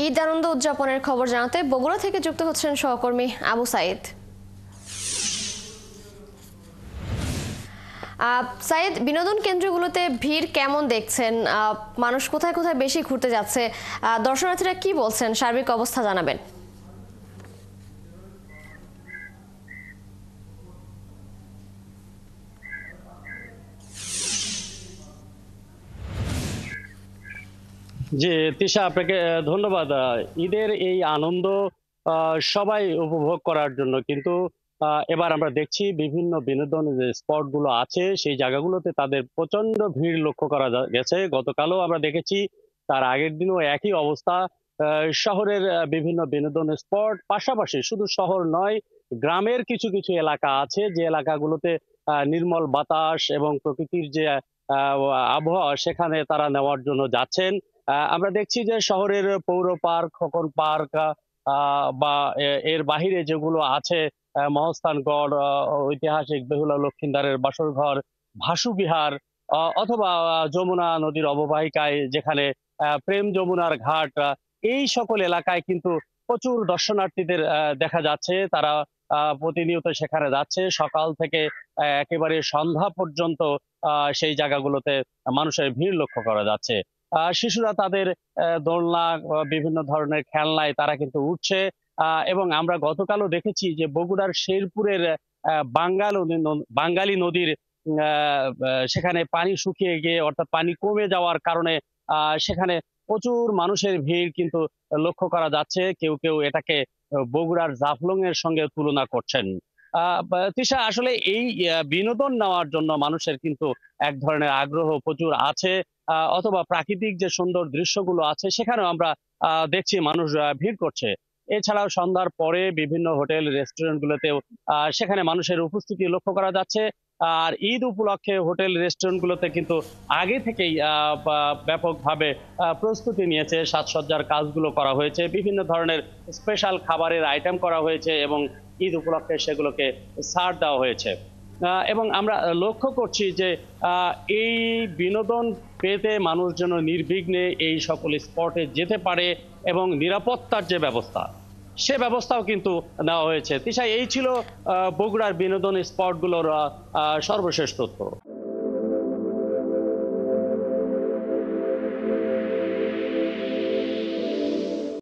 ঈদ আনন্দ উদযাপনের খবর জানাতে বগুড়া থেকে যুক্ত হচ্ছেন সহকর্মী আবু সাইদ। সাইদ, বিনোদন কেন্দ্রগুলোতে ভিড় কেমন দেখছেন? মানুষ কোথায় কোথায় বেশি ঘুরতে যাচ্ছে? দর্শনার্থীরা কি বলছেন? সার্বিক অবস্থা জানাবেন। জি, তিশা, আপনাকে ধন্যবাদ। ঈদের এই আনন্দ সবাই উপভোগ করার জন্য, কিন্তু এবার আমরা দেখছি বিভিন্ন বিনোদন যে স্পট গুলো আছে সেই জায়গাগুলোতে তাদের প্রচন্ড ভিড় লক্ষ্য করা গেছে। গতকালও আমরা দেখেছি, তার আগের দিনও একই অবস্থা। শহরের বিভিন্ন বিনোদন স্পট পাশাপাশি শুধু শহর নয়, গ্রামের কিছু কিছু এলাকা আছে যে এলাকাগুলোতে নির্মল বাতাস এবং প্রকৃতির যে আহ, আবহাওয়া সেখানে তারা নেওয়ার জন্য যাচ্ছেন। আমরা দেখছি যে শহরের পৌর পার্ক, খোকন পার্ক বা এর বাহিরে যেগুলো আছে, মহস্থানগড়, ঐতিহাসিক বেহুলা লক্ষিন্দারের বাসরঘর, ভাসু বিহার, অথবা যমুনা নদীর অববাহিকায় যেখানে প্রেম যমুনার ঘাট, এই সকল এলাকায় কিন্তু প্রচুর দর্শনার্থীদের দেখা যাচ্ছে। তারা প্রতিনিয়ত সেখানে যাচ্ছে, সকাল থেকে একেবারে সন্ধ্যা পর্যন্ত সেই জায়গাগুলোতে মানুষের ভিড় লক্ষ্য করা যাচ্ছে। শিশুরা তাদের দোলনা, বিভিন্ন ধরনের খেলনায় তারা কিন্তু উঠছে। এবং আমরা গতকালও দেখেছি যে বগুড়ার শেরপুরের বাঙ্গালী নদীর সেখানে পানি শুকিয়ে গিয়ে, অর্থাৎ পানি কমে যাওয়ার কারণে সেখানে প্রচুর মানুষের ভিড় কিন্তু লক্ষ্য করা যাচ্ছে। কেউ কেউ এটাকে বগুড়ার জাফলং এর সঙ্গে তুলনা করছেন। তৃষা, আসলে এই বিনোদন নেওয়ার জন্য মানুষের কিন্তু এক ধরনের আগ্রহ প্রচুর আছে। অথবা প্রাকৃতিক যে সুন্দর দৃশ্যগুলো আছে সেখানেও আমরা দেখছি মানুষ ভিড় করছে। এছাড়াও সন্ধ্যার পরে বিভিন্ন হোটেল রেস্টুরেন্ট গুলোতেও সেখানে মানুষের উপস্থিতি লক্ষ্য করা যাচ্ছে। আর ঈদ উপলক্ষে হোটেল রেস্টুরেন্ট গুলোতে কিন্তু আগে থেকেই ব্যাপকভাবে প্রস্তুতি নিয়েছে, সাজসজ্জার কাজগুলো করা হয়েছে, বিভিন্ন ধরনের স্পেশাল খাবারের আইটেম করা হয়েছে এবং ঈদ উপলক্ষে সেগুলোকে ছাড় দেওয়া হয়েছে। এবং আমরা লক্ষ্য করছি যে এই বিনোদন পেতে মানুষ যেন নির্বিঘ্নে এই সকল স্পটে যেতে পারে এবং নিরাপত্তার যে ব্যবস্থা সে ব্যবস্থাও কিন্তু নেওয়া হয়েছে। তিশা, এই ছিল বগুড়ার বিনোদন স্পটগুলোর সর্বশেষ তথ্য।